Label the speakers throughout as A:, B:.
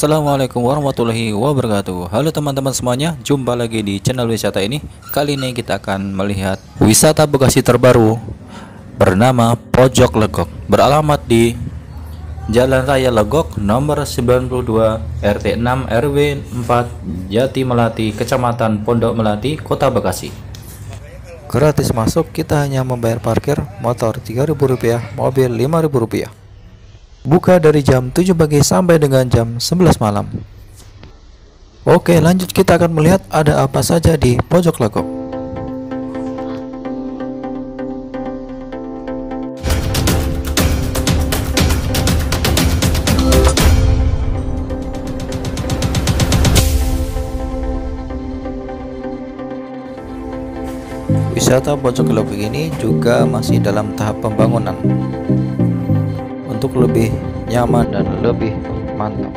A: Assalamualaikum warahmatullahi wabarakatuh. Halo teman-teman semuanya, jumpa lagi di channel wisata ini. Kali ini kita akan melihat wisata Bekasi terbaru bernama Pojok Legok, beralamat di Jalan Raya Legok nomor 92 RT 6 RW 4 Jati Melati, Kecamatan Pondok Melati, Kota Bekasi. Gratis masuk, kita hanya membayar parkir motor Rp3.000, mobil Rp5.000. Buka dari jam 7 pagi sampai dengan jam 11 malam. Oke, lanjut kita akan melihat ada apa saja di Pojok Legok. Wisata Pojok Legok ini juga masih dalam tahap pembangunan untuk lebih nyaman dan lebih mantap.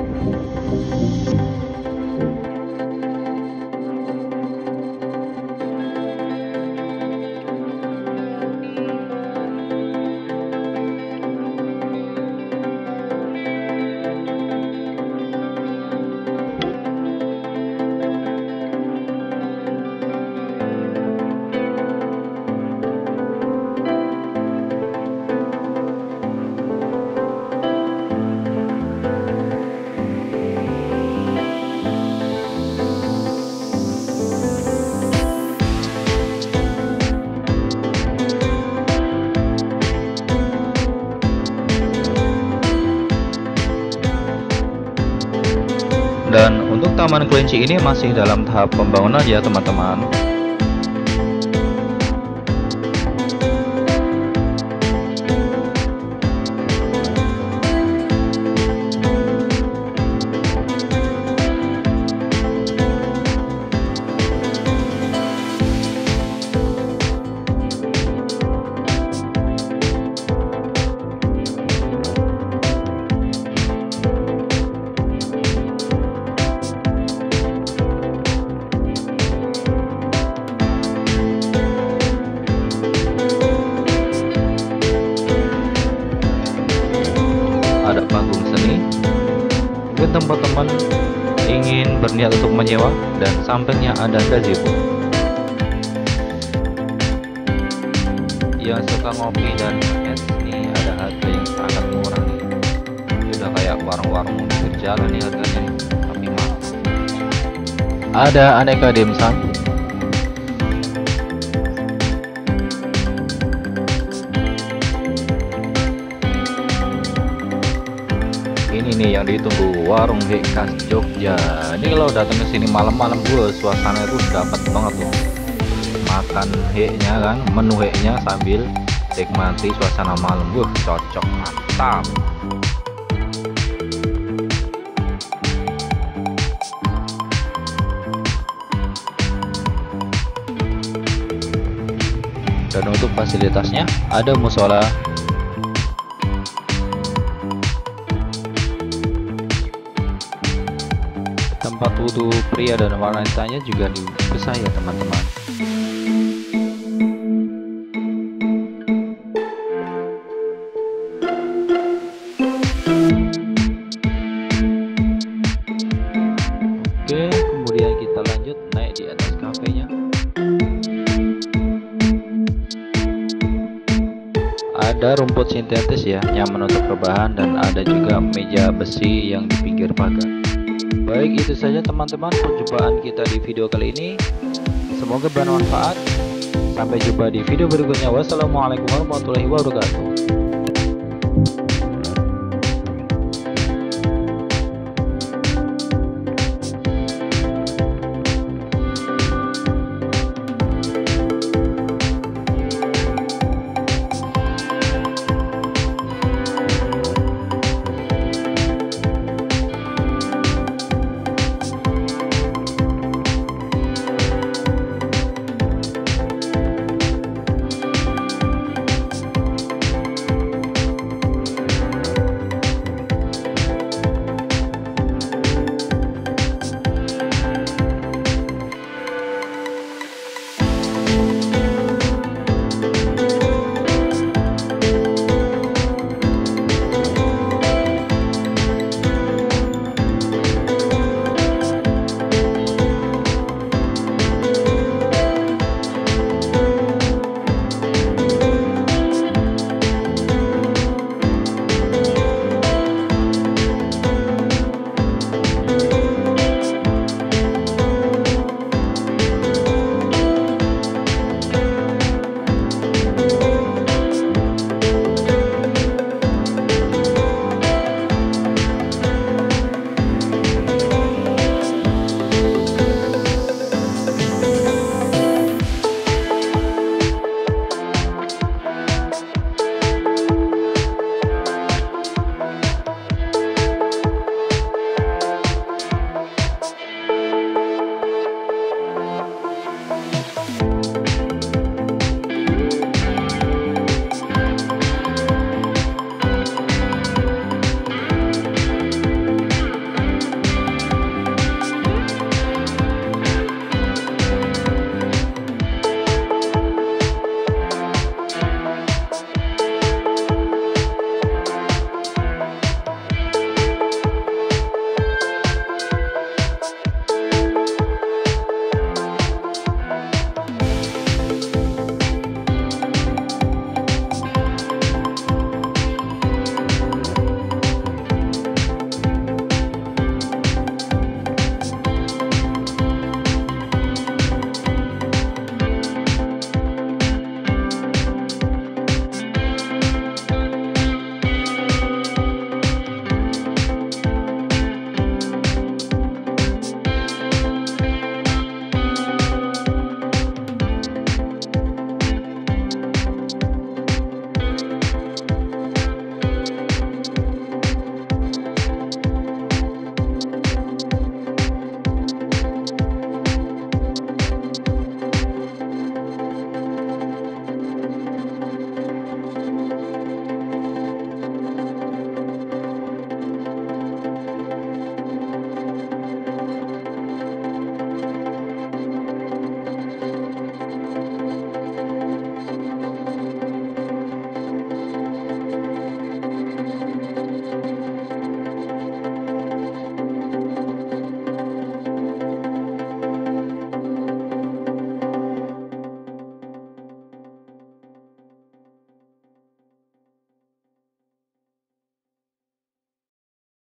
A: Dan untuk Taman Kelinci ini masih dalam tahap pembangunan ya teman-teman. Ada panggung seni, mungkin teman-teman ingin berniat untuk menyewa, dan sampingnya ada gazebo. Yang suka ngopi dan es, ini ada harga yang sangat murah nih. Sudah kayak warung-warung pinggir jalan nih harganya nih, tapi mahal. Ada aneka dimsum. Ini nih yang ditunggu, warung hek khas Jogja. Ini kalau datang ke sini malam-malam, suasana itu dapat banget tuh. Makan heknya kan, menu heknya sambil nikmati suasana malam, cocok, mantap. Dan untuk fasilitasnya ada musola, tempat wudhu pria dan wanitanya juga bisa ya teman-teman. Oke, kemudian kita lanjut naik di atas kafenya. Ada rumput sintetis ya yang menutup rebahan, dan ada juga meja besi yang di pinggir pagar. Baik, itu saja teman-teman perjumpaan kita di video kali ini. Semoga bermanfaat. Sampai jumpa di video berikutnya. Wassalamualaikum warahmatullahi wabarakatuh.